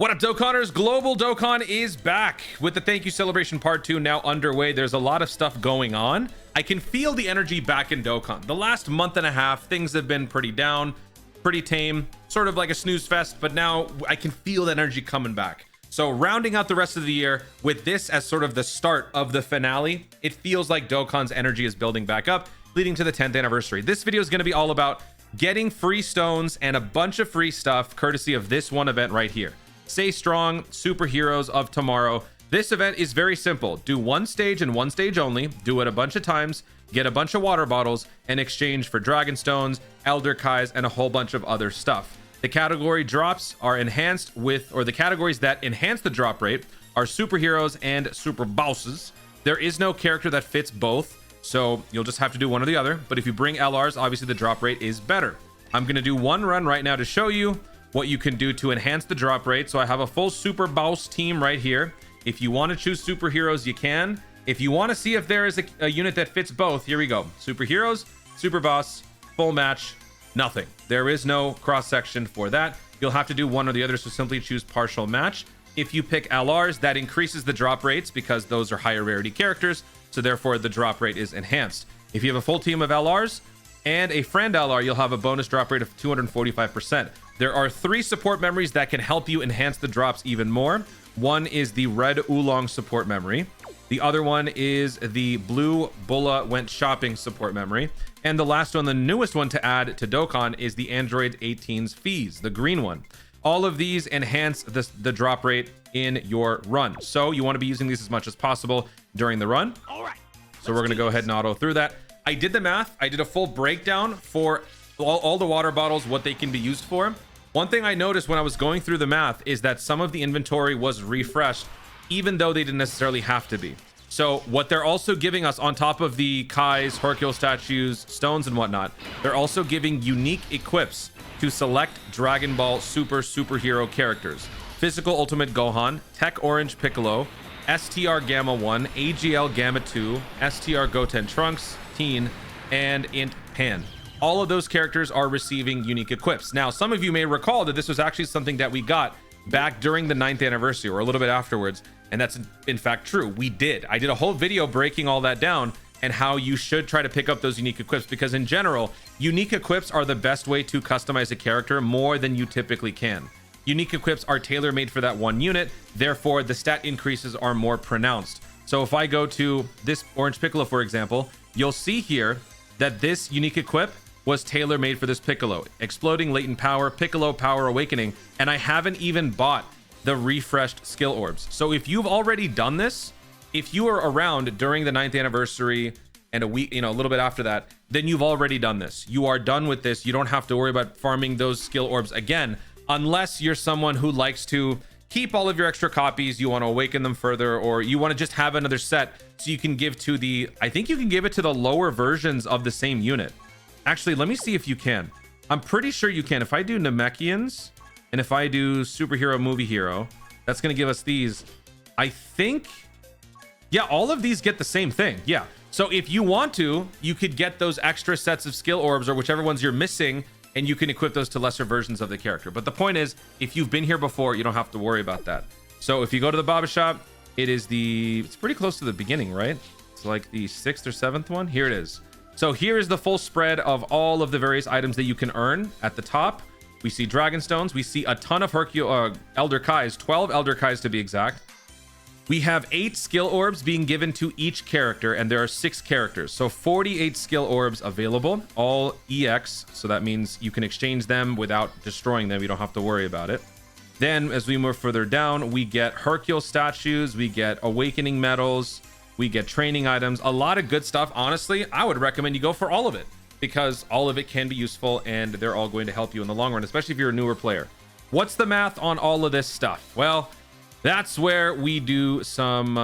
What up, Dokkanners? Global Dokkan is back with the thank you celebration part 2 now underway. There's a lot of stuff going on. I can feel the energy back in Dokkan. The last month and a half, things have been pretty down, pretty tame, sort of like a snooze fest, but now I can feel the energy coming back. So rounding out the rest of the year with this as sort of the start of the finale, it feels like Dokkan's energy is building back up, leading to the 10th anniversary. This video is going to be all about getting free stones and a bunch of free stuff courtesy of this one event right here. Stay strong, superheroes of tomorrow. This event is very simple. Do one stage and one stage only. Do it a bunch of times. Get a bunch of water bottles in exchange for dragon stones, elder kais, and a whole bunch of other stuff. The category drops are enhanced with, or the categories that enhance the drop rate are superheroes and super bosses. There is no character that fits both, so you'll just have to do one or the other. But if you bring LRs, obviously the drop rate is better. I'm going to do one run right now to show you what you can do to enhance the drop rate. So I have a full super boss team right here. If you want to choose superheroes, you can. If you want to see if there is a unit that fits both, here we go. Superheroes, super boss, full match, nothing. There is no cross section for that. You'll have to do one or the other, so simply choose partial match. If you pick LRs, that increases the drop rates because those are higher rarity characters, so therefore the drop rate is enhanced. If you have a full team of LRs and a friend LR, you'll have a bonus drop rate of 245%. There are 3 support memories that can help you enhance the drops even more. One is the red oolong support memory. The other one is the blue Bulla went shopping support memory. And the last one, the newest one to add to Dokkan, is the Android 18's fees, the green one. All of these enhance the drop rate in your run. So you want to be using these as much as possible during the run. All right. So we're going to go ahead and auto through that. I did the math. I did a full breakdown for all the water bottles, what they can be used for. One thing I noticed when I was going through the math is that some of the inventory was refreshed, even though they didn't necessarily have to be. So what they're also giving us on top of the Kais, Hercule statues, stones and whatnot, they're also giving unique equips to select Dragon Ball superhero characters. Physical Ultimate Gohan, Tech Orange Piccolo, STR Gamma 1, AGL Gamma 2, STR Goten Trunks, Teen, and Int Pan. All of those characters are receiving unique equips. Now, some of you may recall that this was actually something that we got back during the 9th anniversary or a little bit afterwards. And that's in fact true. We did. I did a whole video breaking all that down and how you should try to pick up those unique equips, because in general, unique equips are the best way to customize a character more than you typically can. Unique equips are tailor-made for that one unit. Therefore, the stat increases are more pronounced. So if I go to this Orange Piccolo, for example, you'll see here that this unique equip was tailor-made for this Piccolo. Exploding Latent Power, Piccolo Power Awakening, and I haven't even bought the refreshed skill orbs. So if you've already done this, if you were around during the 9th anniversary and a week, a little bit after that, then you've already done this. You are done with this. You don't have to worry about farming those skill orbs again, unless you're someone who likes to keep all of your extra copies, you want to awaken them further, or you want to just have another set so you can give to the, I think you can give it to the lower versions of the same unit. Actually, let me see if you can. I'm pretty sure you can. If I do Namekians and if I do Superhero Movie Hero, that's going to give us these. I think, yeah, all of these get the same thing. Yeah. So if you want to, you could get those extra sets of skill orbs or whichever ones you're missing, and you can equip those to lesser versions of the character. But the point is, if you've been here before, you don't have to worry about that. So if you go to the Baba Shop, it's pretty close to the beginning, right? It's like the 6th or 7th one. Here it is. So here is the full spread of all of the various items that you can earn. At the top, we see Dragon Stones. We see a ton of Elder Kais, 12 Elder Kais to be exact. We have 8 skill orbs being given to each character, and there are 6 characters. So 48 skill orbs available, all EX. So that means you can exchange them without destroying them. You don't have to worry about it. Then as we move further down, we get Hercule statues, we get Awakening medals, we get training items, a lot of good stuff. Honestly, I would recommend you go for all of it because all of it can be useful and they're all going to help you in the long run, especially if you're a newer player. What's the math on all of this stuff? Well, that's where we do some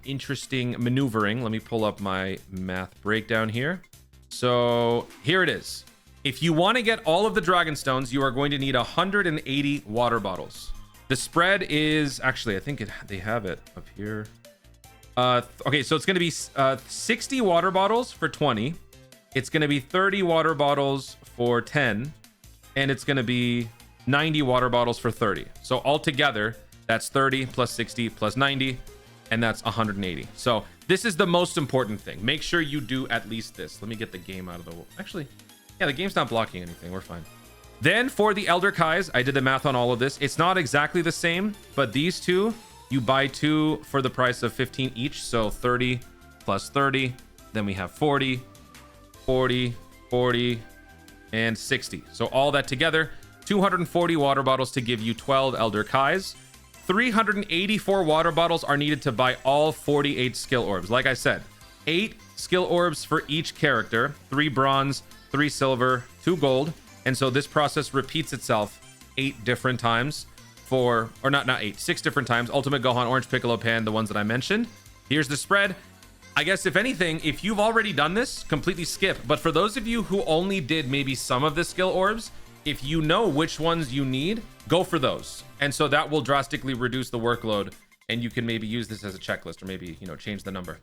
interesting maneuvering. Let me pull up my math breakdown here. So here it is. If you want to get all of the Dragon Stones, you are going to need 180 water bottles. The spread is actually, I think they have it up here. Okay, so it's going to be 60 water bottles for 20. It's going to be 30 water bottles for 10. And it's going to be 90 water bottles for 30. So altogether, that's 30 plus 60 plus 90, and that's 180. So this is the most important thing. Make sure you do at least this. Let me get the game out of the way. Actually, yeah, the game's not blocking anything. We're fine. Then for the Elder Kais, I did the math on all of this. It's not exactly the same, but these two, you buy two for the price of 15 each. So 30 plus 30. Then we have 40, 40, 40, and 60. So all that together, 240 water bottles to give you 12 Elder Kais. 384 water bottles are needed to buy all 48 skill orbs. Like I said, 8 skill orbs for each character, 3 bronze, 3 silver, 2 gold. And so this process repeats itself 8 different times for, or not 8, 6 different times. Ultimate Gohan, Orange Piccolo, Pan, the ones that I mentioned. Here's the spread. I guess if anything, if you've already done this, completely skip. But for those of you who only did maybe some of the skill orbs, if you know which ones you need, go for those. And so that will drastically reduce the workload, and you can maybe use this as a checklist, or maybe, you know, change the number.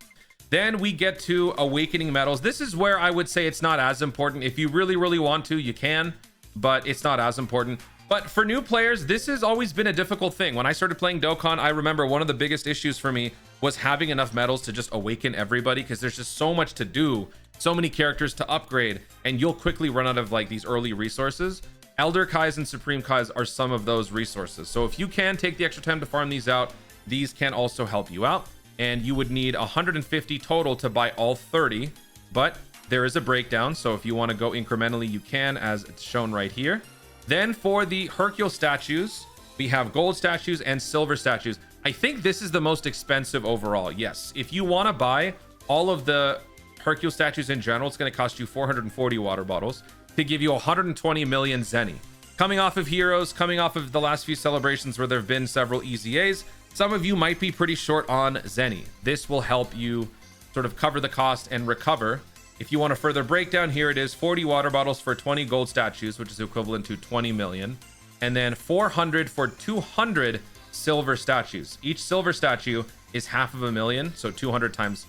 Then we get to Awakening Medals. This is where I would say it's not as important. If you really, really want to, you can, but it's not as important. But for new players, this has always been a difficult thing. When I started playing Dokkan, I remember one of the biggest issues for me was having enough medals to just awaken everybody, because there's just so much to do, so many characters to upgrade, and you'll quickly run out of like these early resources. Elder Kais and Supreme Kais are some of those resources. So if you can take the extra time to farm these out, these can also help you out. And you would need 150 total to buy all 30, but there is a breakdown. So if you want to go incrementally, you can, as it's shown right here. Then for the Hercule statues, we have gold statues and silver statues. I think this is the most expensive overall. Yes, if you want to buy all of the Hercule statues in general, it's going to cost you 440 water bottles to give you 120 million Zenny. Coming off of Heroes, coming off of the last few celebrations where there have been several EZAs, some of you might be pretty short on Zenny. This will help you sort of cover the cost and recover. If you want a further breakdown, here it is: 40 water bottles for 20 gold statues, which is equivalent to 20 million. And then 400 for 200 silver statues. Each silver statue is 500,000, so 200 times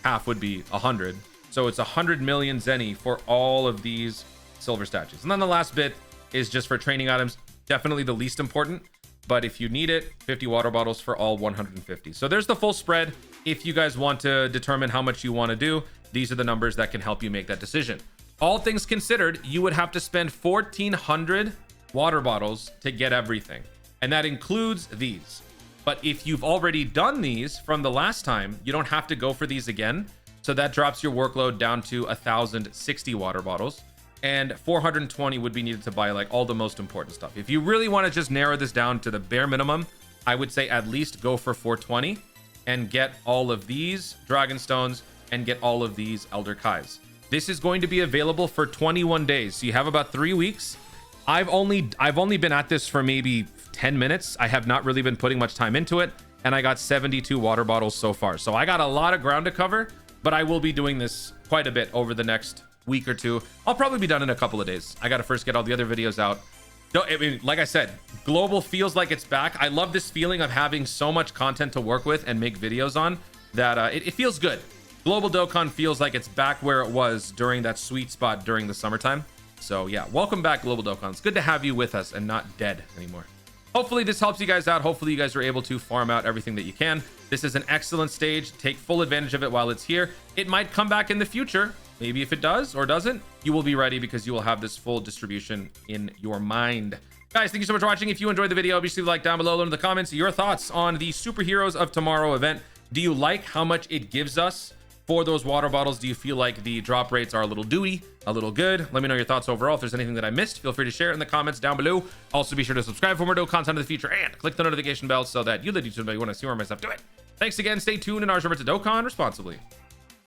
half would be 100. So it's 100 million Zenny for all of these silver statues. And then the last bit is just for training items, definitely the least important, but if you need it, 50 water bottles for all 150. So there's the full spread. If you guys want to determine how much you want to do, these are the numbers that can help you make that decision. All things considered, you would have to spend 1,400 water bottles to get everything, and that includes these. But if you've already done these from the last time, you don't have to go for these again. So that drops your workload down to 1,060 water bottles. And 420 would be needed to buy like all the most important stuff. If you really want to just narrow this down to the bare minimum, I would say at least go for 420 and get all of these Dragon Stones and get all of these Elder Kais. This is going to be available for 21 days. So you have about 3 weeks. I've only been at this for maybe 10 minutes. I have not really been putting much time into it, and I got 72 water bottles so far. So I got a lot of ground to cover, but I will be doing this quite a bit over the next week or two. I'll probably be done in a couple of days. I got to first get all the other videos out. I mean, like I said, global feels like it's back. I love this feeling of having so much content to work with and make videos on that it feels good. Global Dokkan feels like it's back where it was during that sweet spot during the summertime. So yeah, welcome back, Global Dokkan. It's good to have you with us and not dead anymore. Hopefully this helps you guys out. Hopefully you guys are able to farm out everything that you can. This is an excellent stage. Take full advantage of it while it's here. It might come back in the future. Maybe if it does or doesn't, you will be ready because you will have this full distribution in your mind. Guys, thank you so much for watching. If you enjoyed the video, be sure to leave a like down below. Learn in the comments your thoughts on the Superheroes of Tomorrow event. Do you like how much it gives us for those water bottles? Do you feel like the drop rates are a little dewy, a little good? Let me know your thoughts overall. If there's anything that I missed, feel free to share it in the comments down below. Also, be sure to subscribe for more Dokkan content in the future and click the notification bell so that you let YouTube know you want to see more of my stuff. Do it. Thanks again. Stay tuned, and remember to Dokkan responsibly.